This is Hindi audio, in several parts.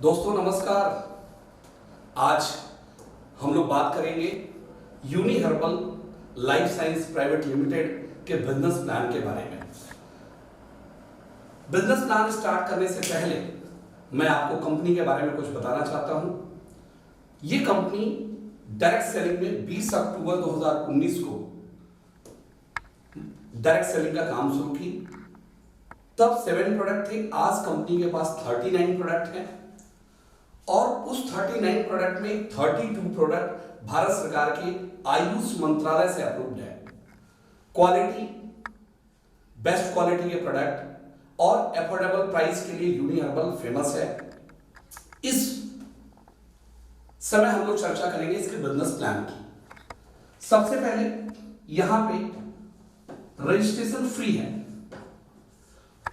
दोस्तों नमस्कार। आज हम लोग बात करेंगे uni herbal life science private limited के बिजनेस प्लान के बारे में। बिजनेस प्लान स्टार्ट करने से पहले मैं आपको कंपनी के बारे में कुछ बताना चाहता हूं। ये कंपनी डायरेक्ट सेलिंग में 20 अक्टूबर 2019 को डायरेक्ट सेलिंग का काम शुरू की। तब 7 प्रोडक्ट थे, आज कंपनी के पास 39 प्रोडक्ट हैं और उस 39 प्रोडक्ट में 32 प्रोडक्ट भारत सरकार के आयुष मंत्रालय से अप्रूव्ड है। क्वालिटी, बेस्ट क्वालिटी के प्रोडक्ट और अफोर्डेबल प्राइस के लिए यूनि हर्बल फेमस है। इस समय हम लोग चर्चा करेंगे इसके बिजनेस प्लान की। सबसे पहले यहां पे रजिस्ट्रेशन फ्री है,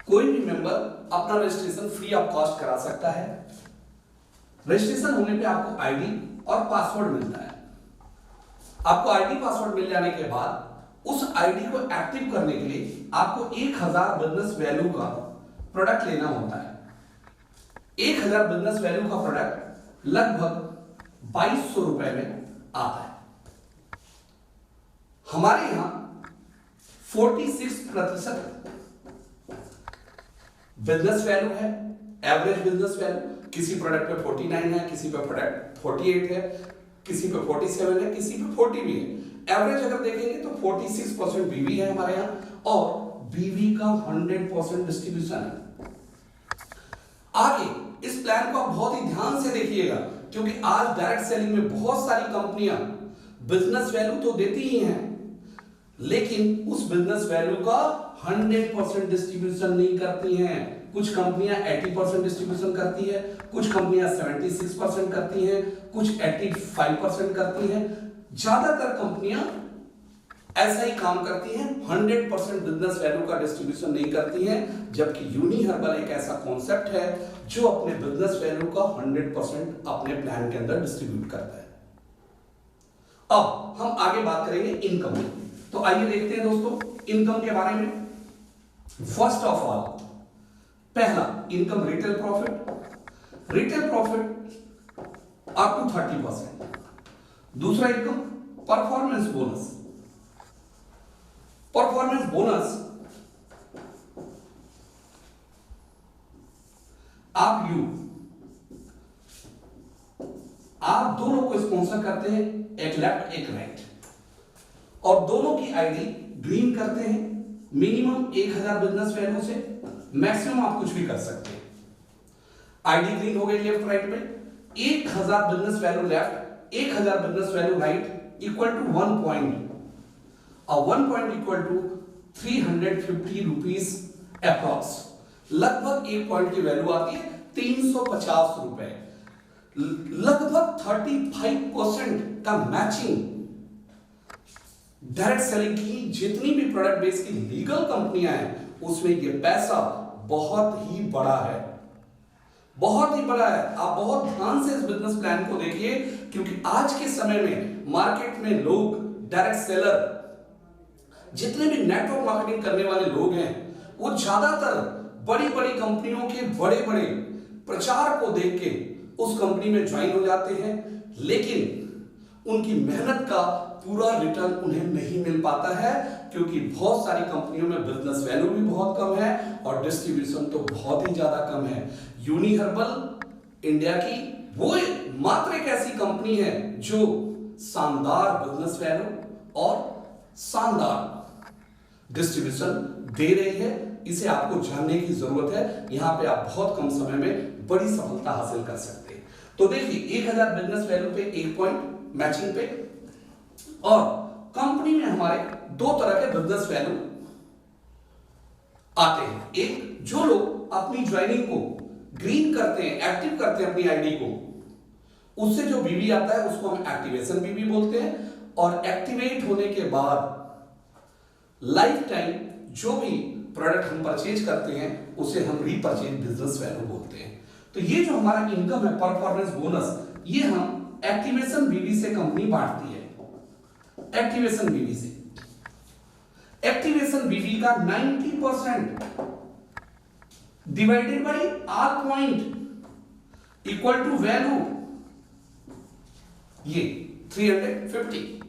कोई भी मेंबर अपना रजिस्ट्रेशन फ्री ऑफ कॉस्ट करा सकता है। रजिस्ट्रेशन होने पे आपको आईडी और पासवर्ड मिलता है। आपको आईडी पासवर्ड मिल जाने के बाद उस आईडी को एक्टिव करने के लिए आपको 1000 बिजनेस वैल्यू का प्रोडक्ट लेना होता है। 1000 बिजनेस वैल्यू का प्रोडक्ट लगभग 2200 रुपए में आता है। हमारे यहां 46% बिजनेस वैल्यू है, एवरेज बिजनेस वैल्यू। किसी प्रोडक्ट पे 49 है, किसी पे प्रोडक्ट 48 है, किसी पे 47 है, किसी पे 40 भी है। एवरेज अगर देखेंगे तो 46% बीवी है हमारे यहाँ और बीवी का 100% डिस्ट्रीब्यूशन है। आगे इस प्लान को आप बहुत ही ध्यान से देखिएगा, क्योंकि आज डायरेक्ट सेलिंग में बहुत सारी कंपनियां बिजनेस वैल्यू तो देती ही हैं, लेकिन उस बिजनेस वैल्यू का 100% डिस्ट्रीब्यूशन नहीं करती हैं। कुछ कंपनियां 80% डिस्ट्रीब्यूशन करती है, कुछ कंपनियां 76% करती हैं, कुछ 85% करती हैं। ज्यादातर कंपनियां ऐसा ही काम करती हैं, 100% बिजनेस वैल्यू का डिस्ट्रीब्यूशन नहीं करती हैं। जबकि यूनि हर्बल एक ऐसा कॉन्सेप्ट है जो अपने बिजनेस वैल्यू का 100% अपने प्लान के अंदर डिस्ट्रीब्यूट करता है। अब हम आगे बात करेंगे इनकम की। तो आइए देखते हैं दोस्तों इनकम के बारे में। फर्स्ट ऑफ ऑल, पहला income retail profit. Retail profit up to 30%। दूसरा income performance bonus. Performance bonus आप दोनों को स्पॉन्सर करते हैं, एक लेफ्ट एक राइट, और दोनों की आईडी ग्रीन करते हैं। मिनिमम 1000 बिजनेस वैल्यू से मैक्सिमम आप कुछ भी कर सकते हैं। आईडी ग्रीन हो गई लेफ्ट राइट में, 1000 business value left, 1000 business value right equal to 1 point, और 1 point equal to 350 rupees approx. लगभग 1 पॉइंट की वैल्यू आती है 350 रुपए। लगभग 35% का मैचिंग डायरेक्ट सेलिंग की जितनी भी प्रोडक्ट बेस की लीगल कंपनियां हैं उसमें ये पैसा बहुत ही बड़ा है, बहुत ही बड़ा है। आप बहुत ध्यान से इस बिजनेस प्लान को देखिए, क्योंकि आज के समय में मार्केट में लोग डायरेक्ट सेलर, जितने भी नेटवर्क मार्केटिंग करने वाले लोग हैं, वो ज्यादातर बड़ी बड़ी कंपनियों के बड़े बड़े प्रचार को देख के उस कंपनी में ज्वाइन हो जाते हैं, लेकिन उनकी मेहनत का पूरा रिटर्न उन्हें नहीं मिल पाता है, क्योंकि बहुत सारी कंपनियों में बिजनेस वैल्यू भी बहुत कम है और डिस्ट्रीब्यूशन तो बहुत ही ज्यादा कम है। यूनि हर्बल इंडिया की वो मात्र एक ऐसी कंपनी है जो शानदार बिजनेस वैल्यू और शानदार डिस्ट्रीब्यूशन दे रही है। इसे आपको जानने की जरूरत है। यहां पे आप बहुत कम समय में बड़ी सफलता हासिल कर सकते हैं। तो देखिए 1000 बिजनेस वैल्यू पे 1 पॉइंट मैचिंग पे, और कंपनी में हमारे 2 तरह के बिजनेस वैल्यू आते हैं। एक, जो लोग अपनी ज्वाइनिंग को ग्रीन करते हैं, एक्टिव करते हैं अपनी आईडी को, उससे जो बीवी आता है उसको हम एक्टिवेशन बीवी बोलते हैं। और एक्टिवेट होने के बाद लाइफ टाइम जो भी प्रोडक्ट हम परचेज करते हैं उसे हम रीपरचेज बिजनेस वैल्यू बोलते हैं। तो ये जो हमारा इनकम है परफॉर्मेंस बोनस, ये हम एक्टिवेशन बीवी से कंपनी बांटती है। एक्टिवेशन बीवी से, एक्टिवेशन बीवी का 90% divided by R point equal to value ये 350,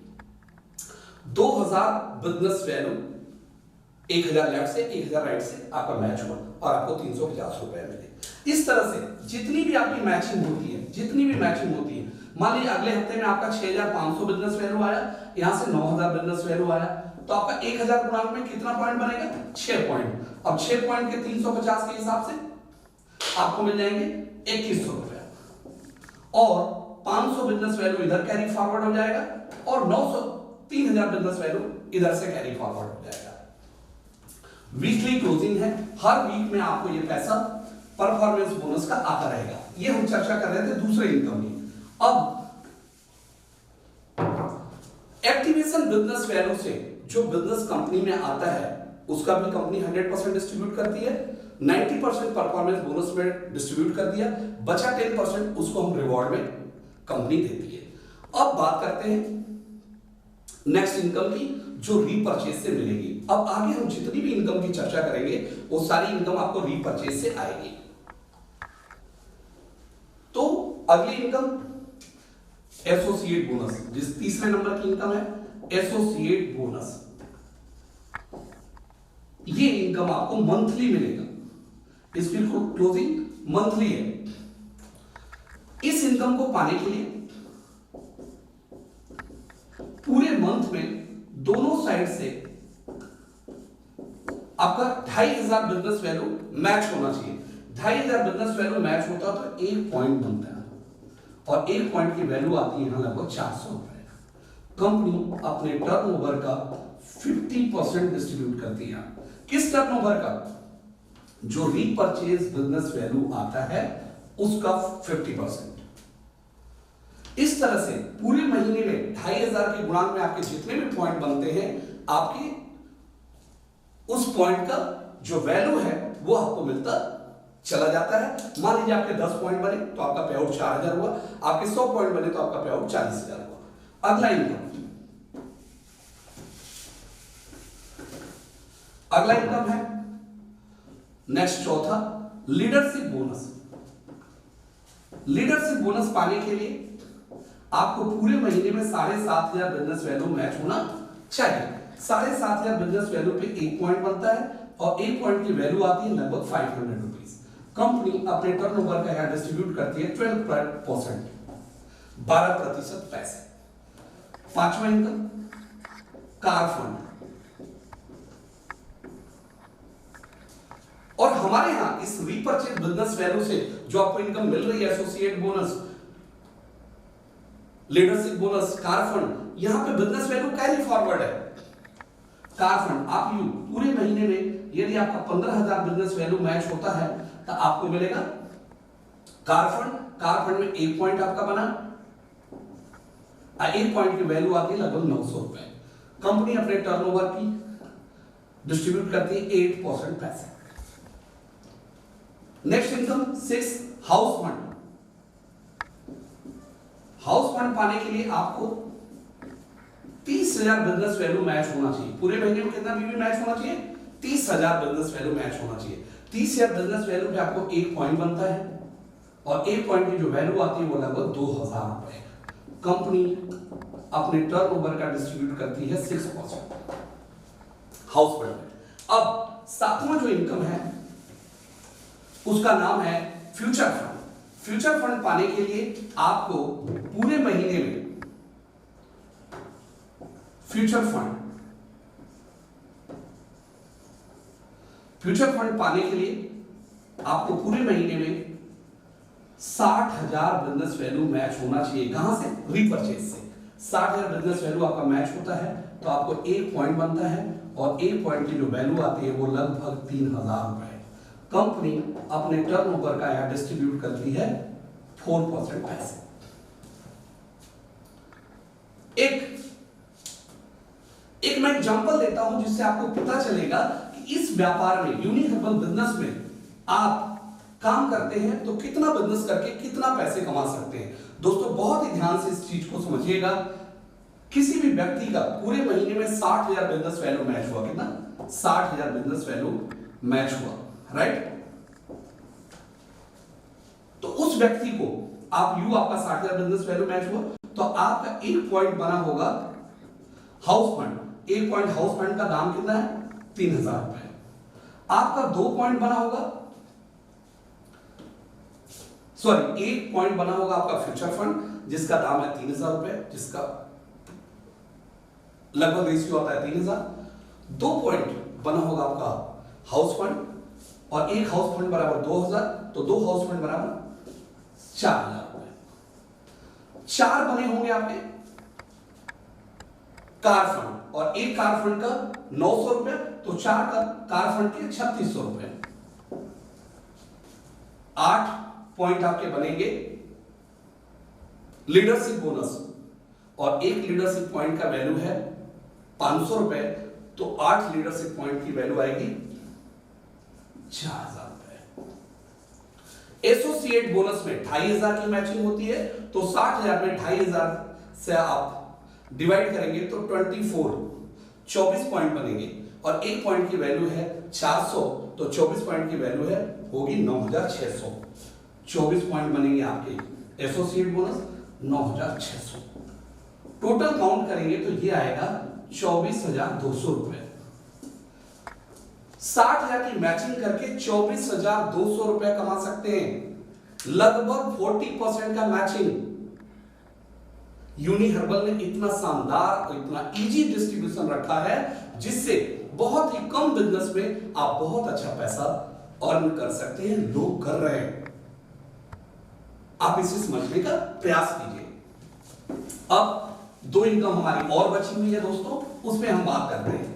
2000 बिजनेस वैल्यू, 1000 लेफ्ट से 1000 राइट से आपका मैच हुआ और आपको 350 रुपए मिले। इस तरह से जितनी भी आपकी मैचिंग होती है, जितनी भी मैचिंग होती है, मान लीजिए अगले हफ्ते में आपका 6500 बिजनेस वैल्यू आया, यहां से 9000 बिजनेस वैल्यू आया, तो आपका 1000 गुणांक में कितना पॉइंट बनेगा? 6 पॉइंट। अब 6 पॉइंट के 350 के हिसाब से आपको मिल जाएंगे 2100 रुपए, और 500 बिजनेस वैल्यू इधर कैरी फॉरवर्ड हो जाएगा और 3000 बिजनेस वैल्यू इधर से कैरी फॉरवर्ड हो जाएगा। वीकली क्लोजिंग है, हर वीक में आपको ये पैसा परफॉर्मेंस बोनस का आता रहेगा। ये हम चर्चा कर रहे थे दूसरे इनकम की। अब एक्टिवेशन बिजनेस वैल्यू से जो बिजनेस कंपनी में आता है उसका भी कंपनी 100% डिस्ट्रीब्यूट करती है, 90% परफॉर्मेंस बोनस में डिस्ट्रीब्यूट कर दिया, बचा 10% उसको हम रिवॉर्ड में कंपनी देती है। अब बात करते हैं नेक्स्ट इनकम की जो रीपरचेज से मिलेगी। अब आगे हम जितनी भी इनकम की चर्चा करेंगे वो सारी इनकम आपको रीपरचेज से आएगी। तो अगली इनकम एसोसिएट बोनस, जिस तीसरे नंबर की इनकम है एसोसिएट बोनस, ये इनकम आपको मंथली मिलेगा। इसकी क्लोजिंग मंथली है। इस इनकम को पाने के लिए पूरे मंथ में दोनों साइड से आपका 2500 बिजनेस वैल्यू मैच होना चाहिए। 2500 बिजनेस वैल्यू मैच होता है तो 1 पॉइंट बनता है, और 1 पॉइंट की वैल्यू आती है यहां लगभग 400 रुपए। कंपनी अपने टर्नओवर का 50% डिस्ट्रीब्यूट करती है। किस टर्नओवर का? जो रीपरचेज बिजनेस वैल्यू आता है उसका 50%। इस तरह से पूरे महीने में 2500 के गुणांक में आपके जितने भी पॉइंट बनते हैं, आपके उस पॉइंट का जो वैल्यू है वो आपको मिलता चला जाता है। मान लीजिए आपके 10 पॉइंट बने तो आपका पे आउट 4000 हुआ, आपके 100 पॉइंट बने तो आपका पे आउट 40000 हुआ। अगला इनकम है नेक्स्ट चौथा लीडरशिप बोनस। लीडरशिप बोनस पाने के लिए आपको पूरे महीने में 7500 बिजनेस वैल्यू मैच होना चाहिए। 7500 बिजनेस वैल्यू पे 1 पॉइंट बनता है और 1 पॉइंट की वैल्यू आती है लगभग 500 रुपीज। कंपनी अपने टर्नओवर का यहां डिस्ट्रीब्यूट करती है 12%, 12% पैसे। पांचवा इनकम कार फंड, और हमारे यहां इस रीपरचेज बिजनेस वैल्यू से जो आपको इनकम मिल रही है associate bonus, leadership bonus, car fund, यहां पे बिजनेस वैल्यू कैरी फॉरवर्ड है। कार फंड आप यू पूरे महीने में यदि आपका 15000 बिजनेस वैल्यू मैच होता है तो आपको मिलेगा कार फंड। कार फंड में 1 पॉइंट आपका बना, 1 पॉइंट की वैल्यू आती है लगभग 900 रुपए। कंपनी अपने टर्नओवर की डिस्ट्रीब्यूट करती है 8% पैसे। Next income 6 house fund. House fund पाने के लिए आपको 30,000 बिजनेस वैल्यू मैच होना चाहिए। पूरे महीने में कितना बीवी मैच होना चाहिए? 30,000 बिजनेस वैल्यू मैच होना चाहिए। 30,000 बिजनेस वैल्यू पे आपको 1 पॉइंट बनता है और 1 पॉइंट की जो वैल्यू आती है वो लगभग 2000 रुपए। कंपनी अपने टर्नओवर का डिस्ट्रीब्यूट करती है 6% हाउस फंड में। अब सातवां जो इनकम है उसका नाम है फ्यूचर फंड। फ्यूचर फंड पाने के लिए आपको पूरे महीने में फ्यूचर फंड पाने के लिए आपको पूरे महीने में 60,000 बिजनेस वैल्यू मैच होना चाहिए। कहां से? रीपरचेज से। 60,000 बिजनेस वैल्यू आपका मैच होता है तो आपको 1 पॉइंट बनता है और 1 पॉइंट की जो वैल्यू आती है वो लगभग 3,000 रुपए। कंपनी अपने टर्नओवर का यहां डिस्ट्रीब्यूट करती है 4% पैसे। एक मैं एग्जांपल देता हूं जिससे आपको पता चलेगा कि इस व्यापार में, यूनिहर्बल बिजनेस में आप काम करते हैं तो कितना बिजनेस करके कितना पैसे कमा सकते हैं। दोस्तों बहुत ही ध्यान से इस चीज को समझिएगा। किसी भी व्यक्ति का पूरे महीने में 60,000 बिजनेस वैल्यू मैच हुआ, कितना? 60,000 बिजनेस वैल्यू मैच हुआ, राइट? तो उस व्यक्ति को आप यू आपका 60,000 बिजनेस वैल्यू मैच हुआ, तो आपका एक पॉइंट बना होगा हाउस फंड। एक पॉइंट हाउस फंड का दाम कितना है? 3,000 रुपए। आपका 2 पॉइंट बना होगा, सॉरी, एक पॉइंट बना होगा आपका फ्यूचर फंड जिसका दाम है 3,000 रुपए, जिसका लगभग रेशियो आता है 3,000। 2 पॉइंट बना होगा आपका हाउस फंड, और एक हाउस फंड बराबर 2,000, तो 2 हाउस फंड बराबर 4,000 रुपए। 4 बने होंगे आपके कार फंड, और एक कार फंड का 900 रुपए, तो 4 का कार फंड के 3,600 रुपए। 8 पॉइंट आपके बनेंगे लीडरशिप बोनस, और एक लीडरशिप पॉइंट का वैल्यू है 500 रुपए, तो 8 लीडरशिप पॉइंट की वैल्यू आएगी 4,000 रुपए। एसोसिएट बोनस में 2,500 की मैचिंग होती है, तो 60,000 में 2,500 से आप डिवाइड करेंगे तो 24 पॉइंट बनेंगे, और एक पॉइंट की वैल्यू है 400, तो 24 पॉइंट की वैल्यू है होगी 9,600। 24 पॉइंट बनेंगे आपके एसोसिएट बोनस 9,600। टोटल काउंट करेंगे तो ये आएगा 24,200 रुपए। 60,000 की मैचिंग करके 24,200 रुपए कमा सकते हैं, लगभग 40% का मैचिंग। यूनि हर्बल ने इतना शानदार और इतना इजी डिस्ट्रीब्यूशन रखा है, जिससे बहुत ही कम बिजनेस में आप बहुत अच्छा पैसा अर्न कर सकते हैं। लोग कर रहे हैं, आप इसे समझने का प्रयास कीजिए। अब 2 इनकम हमारी और बची हुई है दोस्तों, उसमें हम बात कर रहे हैं।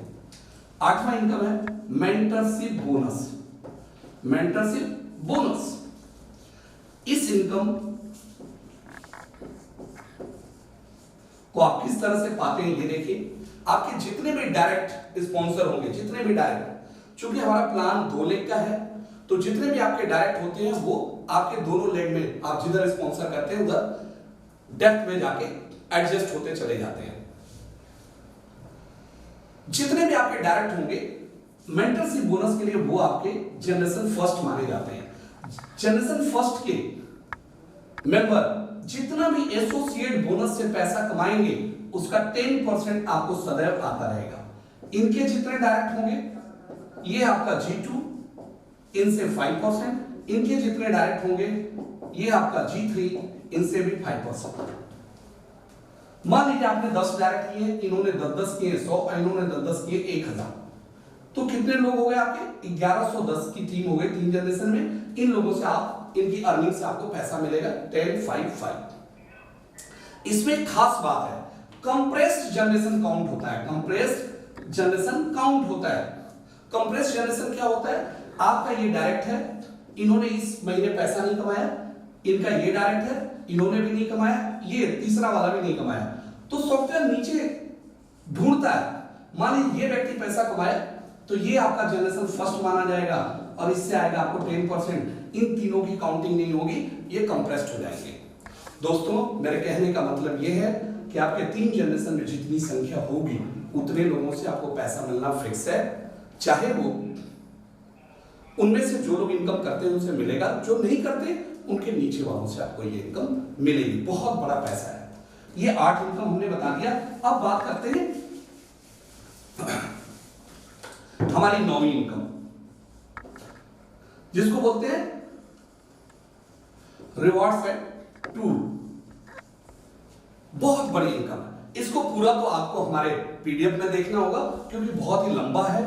8वां इनकम है मेंटरशिप बोनस। मेंटरशिप बोनस, इस इनकम को आप किस तरह से पाते हैं ये देखिए। आपके जितने भी डायरेक्ट स्पॉन्सर होंगे, जितने भी डायरेक्ट, चूंकि हमारा प्लान 2 लेग का है, तो जितने भी आपके डायरेक्ट होते हैं वो आपके दोनों लेग में आप जिधर स्पॉन्सर करते हैं उधर डेप्थ में जाके एडजस्ट होते चले जाते हैं। जितने भी आपके डायरेक्ट होंगे मेंटरशिप बोनस के लिए, वो आपके जनरेशन फर्स्ट माने जाते हैं। जनरेशन फर्स्ट के मेंबर जितना भी एसोसिएट बोनस से पैसा कमाएंगे, उसका 10% आपको सदैव आता रहेगा। इनके जितने डायरेक्ट होंगे, ये आपका G2, इनसे 5%, इनके जितने डायरेक्ट होंगे, ये आपका G3, इनसे भी 5%। मान लीजिए आपने 10 डायरेक्ट किए, इन्होंने 10 किए 100, इन्होंने 10 किए 1,000, तो कितने लोग हो गए आपके? 1110 की टीम हो गई 3 जनरेशन में। इन लोगों से आप, इनकी अर्निंग से आपको पैसा मिलेगा 10,5,5। इसमें खास बात है, कंप्रेस्ड जनरेशन काउंट होता है। कंप्रेस्ड जनरेशन काउंट होता है। कंप्रेस्ड जनरेशन क्या होता है? आपका ये डायरेक्ट है, इन्होंने इस महीने पैसा नहीं कमाया, इनका ये डायरेक्ट है, इन्होंने भी नहीं कमाया, ये तीसरा वाला भी नहीं कमाया, तो सॉफ्टवेयर नीचे ढूंढता है। मान लीजिए ये व्यक्ति पैसा कमाया, तो ये आपका जनरेशन फर्स्ट माना जाएगा, और इससे आएगा आपको 10%। इन तीनों की काउंटिंग नहीं होगी, ये कंप्रेस्ड हो जाएंगे। दोस्तों, मेरे कहने का मतलब ये है कि आपके 3 जनरेशन में जितनी संख्या होगी, उतने लोगों से आपको पैसा मिलना फिक्स है। चाहे वो उनमें से जो लोग इनकम करते हैं उनसे मिलेगा, जो नहीं करते उनके नीचे वालों से आपको ये इनकम मिलेगी। बहुत बड़ा पैसा है। ये 8 इनकम हमने बता दिया। अब बात करते हैं हमारी 9वीं इनकम, जिसको बोलते हैं रिवॉर्ड्स एंड टूर। बहुत बड़ी इनकम है। इसको पूरा तो आपको हमारे पीडीएफ में देखना होगा, क्योंकि बहुत ही लंबा है।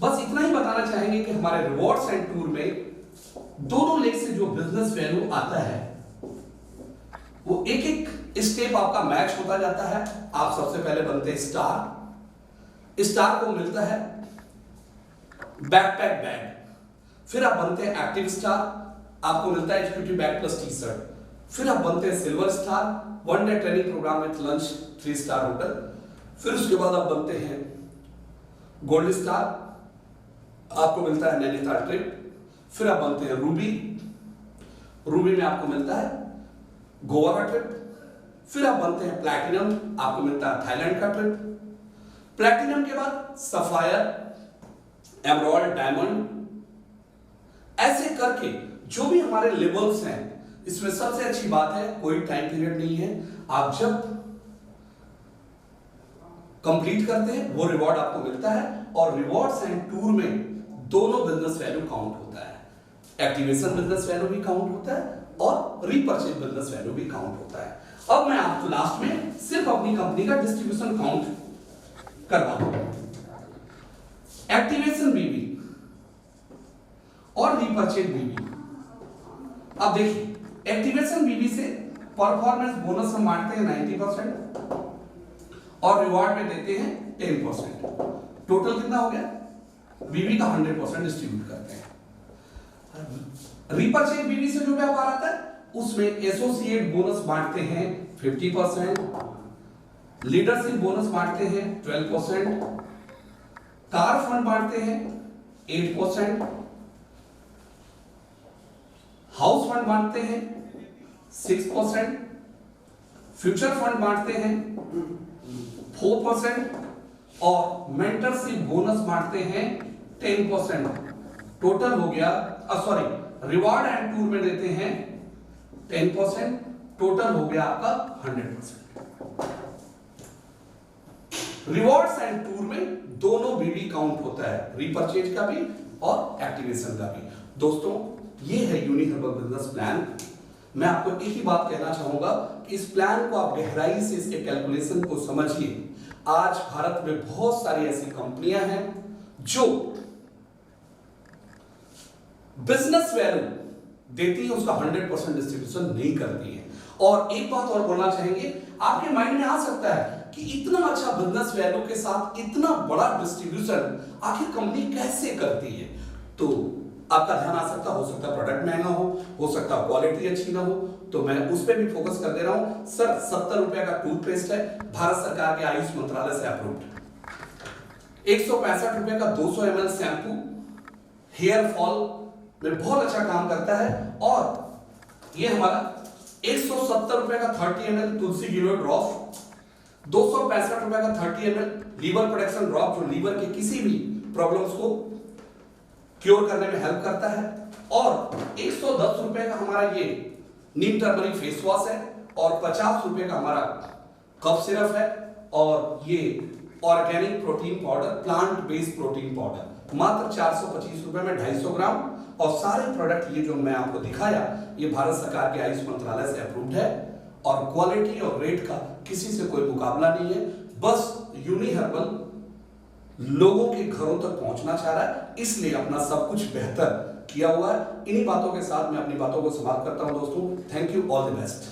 बस इतना ही बताना चाहेंगे कि हमारे रिवॉर्ड्स एंड टूर में दोनों लेग से जो बिजनेस वैल्यू आता है, वो एक एक स्टेप आपका मैच होता जाता है। आप सबसे पहले बनते हैं स्टार। स्टार को मिलता है बैकपैक बैग। फिर आप बनते हैं एक्टिव स्टार, आपको मिलता है executive bag plus T shirt. फिर आप बनते हैं silver star, 1 day training program with lunch 3 star hotel. फिर उसके बाद आप बनते हैं गोल्ड स्टार, आपको मिलता है नैनीताल ट्रिप। फिर आप बनते हैं रूबी, रूबी में आपको मिलता है गोवा का ट्रिप। फिर आप बनते हैं प्लैटिनम, आपको मिलता है थाईलैंड का ट्रिप। प्लैटिनम के बाद सफायर, एमराल्ड, डायमंड, ऐसे करके जो भी हमारे लेवल्स हैं, इसमें सबसे अच्छी बात है कोई टाइम पीरियड नहीं है, आप जब कंप्लीट करते हैं वो रिवॉर्ड आपको मिलता है, और रिवॉर्ड्स एंड टूर में दोनों बिजनेस वैल्यू काउंट होता है। एक्टिवेशन बिजनेस वैल्यू भी काउंट होता है और रीपर्चेज बिजनेस वैल्यू भी काउंट होता है। अब मैं आपको लास्ट में सिर्फ अपनी कंपनी का डिस्ट्रीब्यूशन काउंट करवाऊंगा। एक्टिवेशन बीवी और रीपर्चेज बीवी। अब देखिए एक्टिवेशन बीवी से परफॉर्मेंस बोनस हम बांटते हैं 90% और रिवॉर्ड में देते हैं 10%। टोटल कितना हो गया? बीवी का 100% डिस्ट्रीब्यूट करते हैं। रीपर्चेज बीवी से जो व्यापार आता है उसमें एसोसिएट बोनस बांटते हैं 50%, लीडरशिप बोनस बांटते हैं 12%, कार फंड बांटते हैं 8%, हाउस फंड बांटते हैं 6%, फ्यूचर फंड बांटते हैं 4% और मेंटरशिप बोनस बांटते हैं 10%। टोटल हो गया, रिवॉर्ड एंड टूर में देते हैं 10%, टोटल हो गया आपका 100%। रिवॉर्ड्स एंड टूर में दोनों बीवी काउंट होता है, रीपर्चेज का भी और एक्टिवेशन का भी। दोस्तों ये है यूनि हर्बल बिजनेस प्लान। मैं आपको एक ही बात कहना चाहूंगा कि इस प्लान को आप गहराई से इसके कैलकुलेशन को समझिए। आज भारत में बहुत सारी ऐसी कंपनियां हैं जो बिजनेस वैल्यू देती है उसका 100% डिस्ट्रीब्यूशन नहीं करती है। और एक बात और बोलना चाहेंगे, आपके माइंड में आ सकता है कि इतना अच्छा बिजनेस वैल्यू के साथ इतना बड़ा डिस्ट्रीब्यूशन आखिर कंपनी कैसे करती है? तो आपका ध्यान आ सकता हो सकता है प्रोडक्ट महंगा हो सकता है क्वालिटी अच्छी ना हो, तो मैं उस पर भी फोकस कर दे रहा हूं। सर 70 रुपए का टूथपेस्ट है, भारत सरकार के आयुष मंत्रालय से अप्रूव्ड। 165 रुपए का 200 ml शैम्पू हेयर फॉल में बहुत अच्छा काम करता है। और ये हमारा 170 रुपए का 30 ml तुलसी गिलोय ड्रॉप, 265 रुपए का 30 ml लीवर प्रोटेक्शन ड्रॉप जो लीवर के किसी भी प्रॉब्लम्स को क्योर करने में हेल्प करता है, और 110 रुपए का हमारा ये नीम टर्मरिक फेस वॉश है, और 50 रुपए का हमारा कफ सिरप है, और ये organic protein powder plant based protein powder मात्र 425 रुपए में 250 ग्राम। और सारे प्रोडक्ट ये जो मैं आपको दिखाया ये भारत सरकार के आयुष मंत्रालय से अप्रूव्ड है, और क्वालिटी और रेट का किसी से कोई मुकाबला नहीं है। बस यूनि हर्बल लोगों के घरों तक पहुंचना चाह रहा है, इसलिए अपना सब कुछ बेहतर किया हुआ है। इन्हीं बातों के साथ मैं अपनी बातों को समाप्त करता हूं दोस्तों। Thank you, all the best.